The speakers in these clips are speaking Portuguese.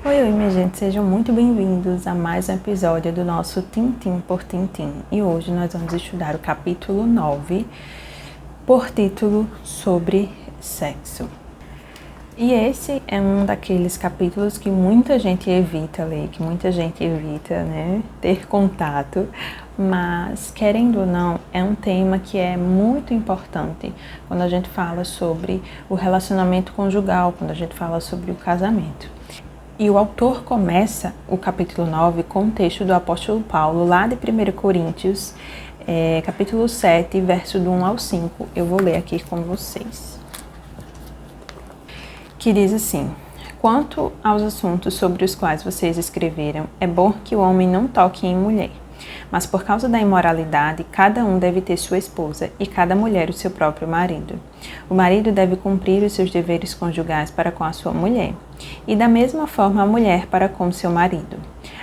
Oi, minha gente, sejam muito bem-vindos a mais um episódio do nosso Tintim por Tintim. E hoje nós vamos estudar o capítulo 9, por título Sobre Sexo. E esse é um daqueles capítulos que muita gente evita ler, que muita gente evita, ter contato, mas, querendo ou não, é um tema que é muito importante quando a gente fala sobre o relacionamento conjugal, quando a gente fala sobre o casamento. E o autor começa o capítulo 9 com o texto do apóstolo Paulo, lá de 1 Coríntios, capítulo 7, verso do 1 ao 5. Eu vou ler aqui com vocês. Que diz assim: quanto aos assuntos sobre os quais vocês escreveram, é bom que o homem não toque em mulher. Mas por causa da imoralidade, cada um deve ter sua esposa e cada mulher o seu próprio marido. O marido deve cumprir os seus deveres conjugais para com a sua mulher, e da mesma forma a mulher para com seu marido.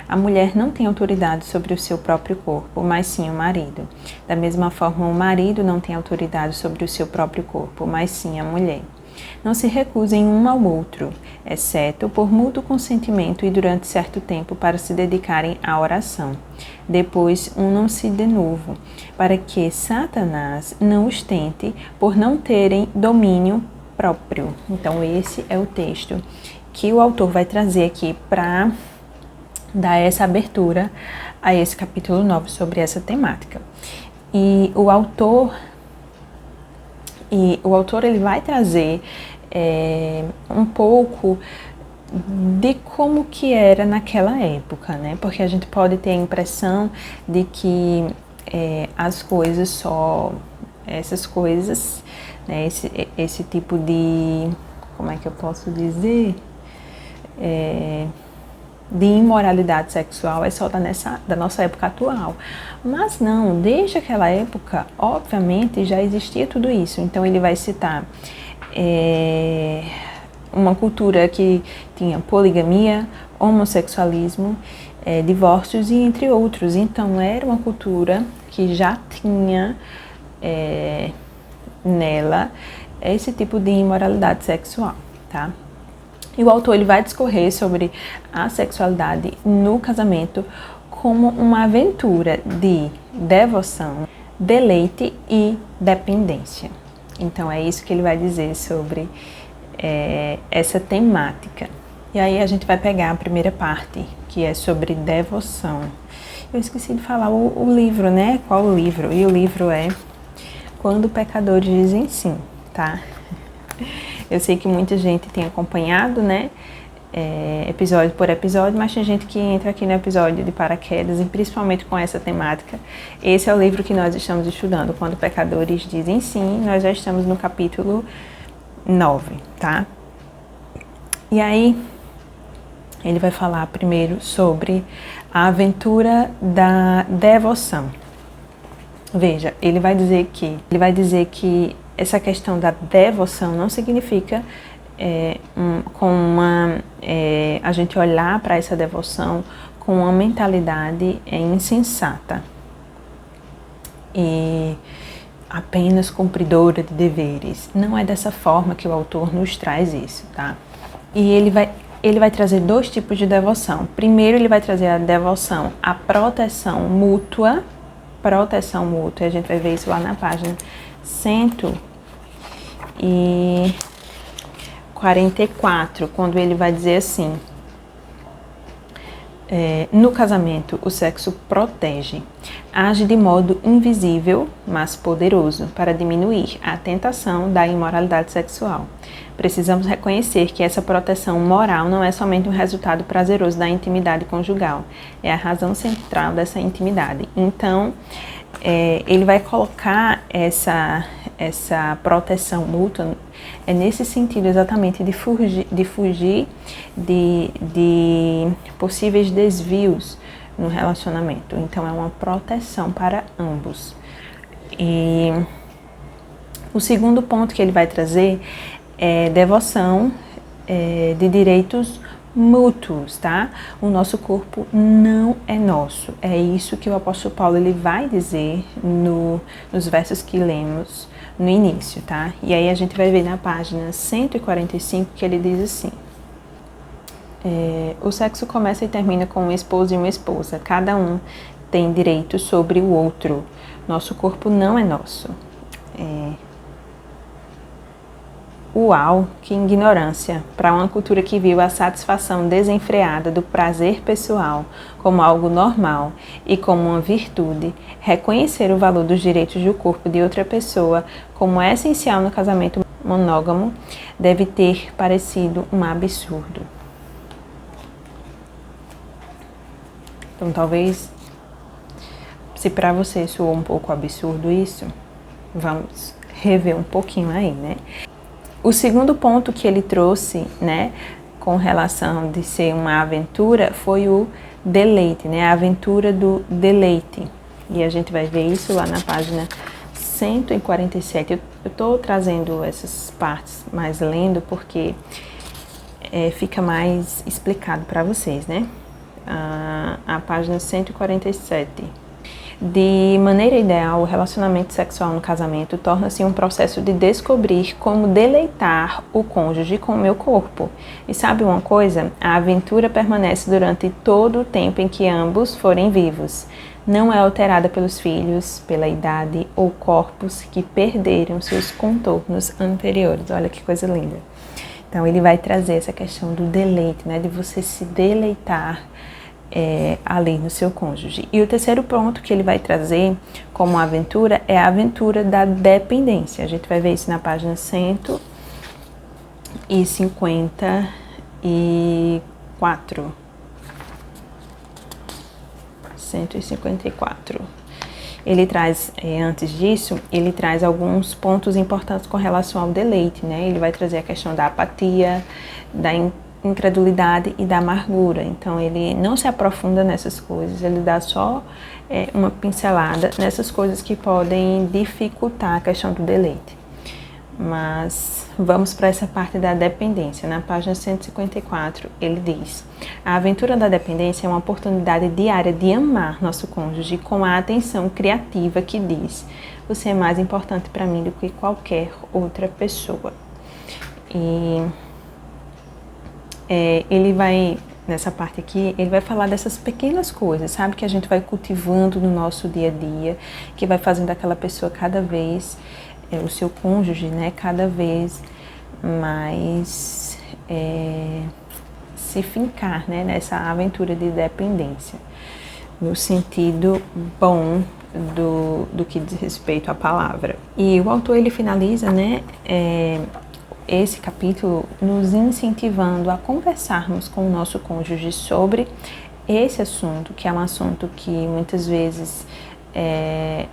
A mulher não tem autoridade sobre o seu próprio corpo, mas sim o marido. Da mesma forma o marido não tem autoridade sobre o seu próprio corpo, mas sim a mulher. Não se recusem um ao outro, exceto por mútuo consentimento e durante certo tempo para se dedicarem à oração. Depois unam-se de novo, para que Satanás não os tente por não terem domínio próprio. Então esse é o texto que o autor vai trazer aqui para dar essa abertura a esse capítulo 9 sobre essa temática. E o autor ele vai trazer um pouco de como que era naquela época, né? Porque a gente pode ter a impressão de que essas coisas, né? Esse tipo de, como é que eu posso dizer? De imoralidade sexual é só da nossa época atual. Mas não, desde aquela época, obviamente, já existia tudo isso. Então ele vai citar uma cultura que tinha poligamia, homossexualismo, divórcios e entre outros. Então era uma cultura que já tinha nela esse tipo de imoralidade sexual, tá? E o autor ele vai discorrer sobre a sexualidade no casamento como uma aventura de devoção, deleite e dependência. Então é isso que ele vai dizer sobre essa temática. E aí a gente vai pegar a primeira parte, que é sobre devoção. Eu esqueci de falar o livro, né? Qual o livro? E o livro é Quando Pecadores Dizem Sim, tá? Eu sei que muita gente tem acompanhado, né, episódio por episódio, mas tem gente que entra aqui no episódio de paraquedas, e principalmente com essa temática. Esse é o livro que nós estamos estudando, Quando Pecadores Dizem Sim. Nós já estamos no capítulo 9, tá? E aí, ele vai falar primeiro sobre a aventura da devoção. Veja, ele vai dizer que essa questão da devoção não significa a gente olhar para essa devoção com uma mentalidade insensata e apenas cumpridora de deveres. Não é dessa forma que o autor nos traz isso, tá? E ele vai trazer dois tipos de devoção. Primeiro, ele vai trazer a devoção à proteção mútua, a gente vai ver isso lá na página 144, quando ele vai dizer assim: no casamento, o sexo protege, age de modo invisível, mas poderoso, para diminuir a tentação da imoralidade sexual. Precisamos reconhecer que essa proteção moral não é somente um resultado prazeroso da intimidade conjugal, é a razão central dessa intimidade. Então, ele vai colocar essa proteção mútua nesse sentido exatamente de fugir de possíveis desvios no relacionamento. Então é uma proteção para ambos. E o segundo ponto que ele vai trazer é devoção de direitos mútuos, tá? O nosso corpo não é nosso. É isso que o apóstolo Paulo ele vai dizer nos versos que lemos no início, tá? E aí a gente vai ver na página 145 que ele diz assim: o sexo começa e termina com um esposo e uma esposa. Cada um tem direito sobre o outro. Nosso corpo não é nosso. Uau, que ignorância! Para uma cultura que viu a satisfação desenfreada do prazer pessoal como algo normal e como uma virtude, reconhecer o valor dos direitos do corpo de outra pessoa como essencial no casamento monógamo deve ter parecido um absurdo. Então, talvez, se para você soou um pouco absurdo isso, vamos rever um pouquinho aí, né? O segundo ponto que ele trouxe, né, com relação de ser uma aventura, foi o deleite, né, a aventura do deleite. E a gente vai ver isso lá na página 147. Eu estou trazendo essas partes mais lendo porque fica mais explicado para vocês, né? A página 147. De maneira ideal, o relacionamento sexual no casamento torna-se um processo de descobrir como deleitar o cônjuge com o meu corpo. E sabe uma coisa? A aventura permanece durante todo o tempo em que ambos forem vivos. Não é alterada pelos filhos, pela idade ou corpos que perderam seus contornos anteriores. Olha que coisa linda. Então ele vai trazer essa questão do deleite, né? De você se deleitar ali no seu cônjuge. E o terceiro ponto que ele vai trazer como aventura é a aventura da dependência. A gente vai ver isso na página 154. 154. Ele traz, antes disso, ele traz alguns pontos importantes com relação ao deleite, né? Ele vai trazer a questão da apatia, da incredulidade e da amargura. Então ele não se aprofunda nessas coisas, ele dá só uma pincelada nessas coisas que podem dificultar a questão do deleite. Mas vamos para essa parte da dependência. Na página 154 ele diz: a aventura da dependência é uma oportunidade diária de amar nosso cônjuge com a atenção criativa que diz: você é mais importante para mim do que qualquer outra pessoa. E ele vai, nessa parte aqui, ele vai falar dessas pequenas coisas, sabe? Que a gente vai cultivando no nosso dia a dia, que vai fazendo aquela pessoa cada vez, o seu cônjuge, né? Cada vez mais se fincar, né? Nessa aventura de dependência, no sentido bom do que diz respeito à palavra. E o autor, ele finaliza, né? Esse capítulo nos incentivando a conversarmos com o nosso cônjuge sobre esse assunto, que é um assunto que muitas vezes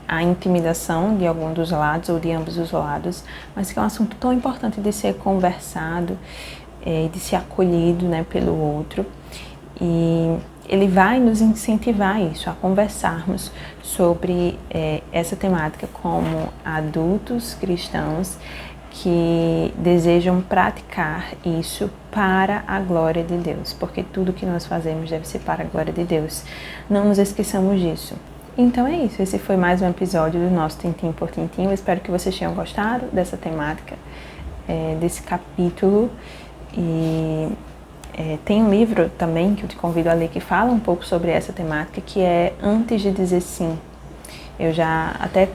a intimidação de algum dos lados ou de ambos os lados, mas que é um assunto tão importante de ser conversado, de ser acolhido, né, pelo outro. E ele vai nos incentivar isso, a conversarmos sobre essa temática como adultos cristãos que desejam praticar isso para a glória de Deus, porque tudo que nós fazemos deve ser para a glória de Deus. Não nos esqueçamos disso. Então é isso, esse foi mais um episódio do nosso Tintim por Tintim. Eu espero que vocês tenham gostado dessa temática, desse capítulo. E tem um livro também que eu te convido a ler que fala um pouco sobre essa temática, que é Antes de Dizer Sim. Eu já até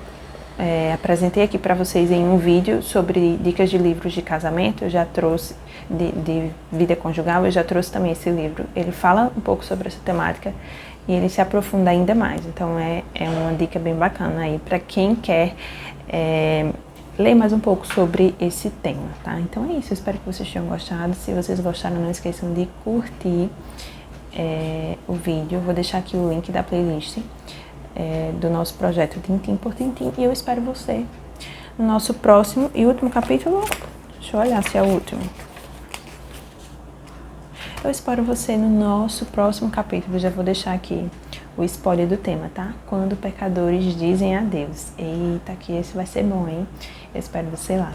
apresentei aqui para vocês em um vídeo sobre dicas de livros de casamento. Eu já trouxe de vida conjugal, eu já trouxe também esse livro. Ele fala um pouco sobre essa temática e ele se aprofunda ainda mais. Então é uma dica bem bacana aí para quem quer ler mais um pouco sobre esse tema, tá? Então é isso, eu espero que vocês tenham gostado. Se vocês gostaram, não esqueçam de curtir o vídeo. Eu vou deixar aqui o link da playlist do nosso projeto Tintim por Tintim, e eu espero você no nosso próximo e último capítulo. Deixa eu olhar se é o último. Eu espero você no nosso próximo capítulo. Já vou deixar aqui o spoiler do tema, tá? Quando pecadores dizem adeus. Eita, que esse vai ser bom, hein? Eu espero você lá.